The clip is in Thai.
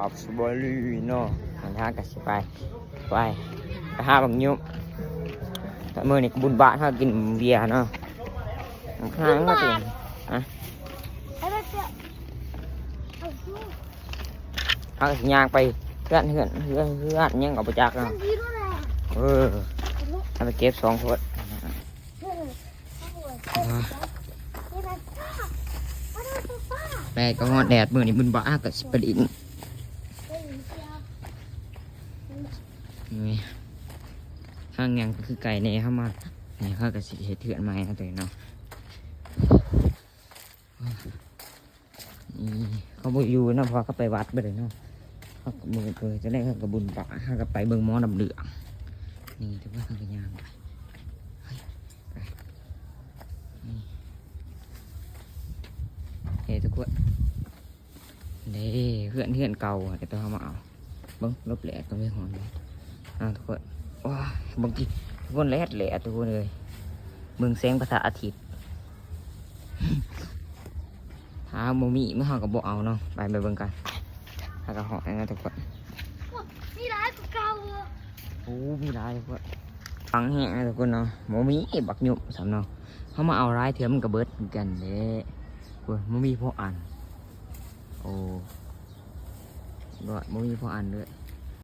อบสบอลีเนาะมันหากันสิไปหาบางยุบแต่เมื่อนี่บุญบาทถ้ากินเบียร์เนาะข้างก็ถึงนะถ้าสิยางไปเพื่อนยังเอาไปจักเนาะเอาไปเก็บ2 ขวดแม่ก็งอดแดดเมื่อนี่บุญบาทกับสิบดินนี่ข้างยังก็คือไก่เนี่ยเข้ามาเนี่ยข้ากับสิเห็ดเถื่อนไม้นะตัวเนาะเขาบอกอยู่นะพอเขาไปวัดไปเลยเนาะเขามือเปิดจะได้เขากับบุญปะเขากับไปเบิ่งหม้อดำเหลืองนี่ถือว่าเขากับยางไปนี่เฮ้ทุกคนเด้เพื่อนเก่าแต่ตัวเขามาเอาเบิ่งลบแหลกตรงนี้หอนเลยทุกคนว้าบางทีทุกคนแหลกทุกคนเลยเมืองแสงพระอาทิตย์ถ้าโมมีเมื่อเขากับโบเอาเนาะไปเบิ่งกันถ้ากับหอยนะทุกคนมีร้ายกว่าเก่าโอ้มีร้ายทุกคนฟังแห้งนะทุกคนเนาะโมมีบักหยุบสำเนาเขามาเอาร้ายเถื่อนมันกับเบิดเหมือนกันเด้โมมีพวกอันโอ้ด้วยโมมีพวกอันด้วย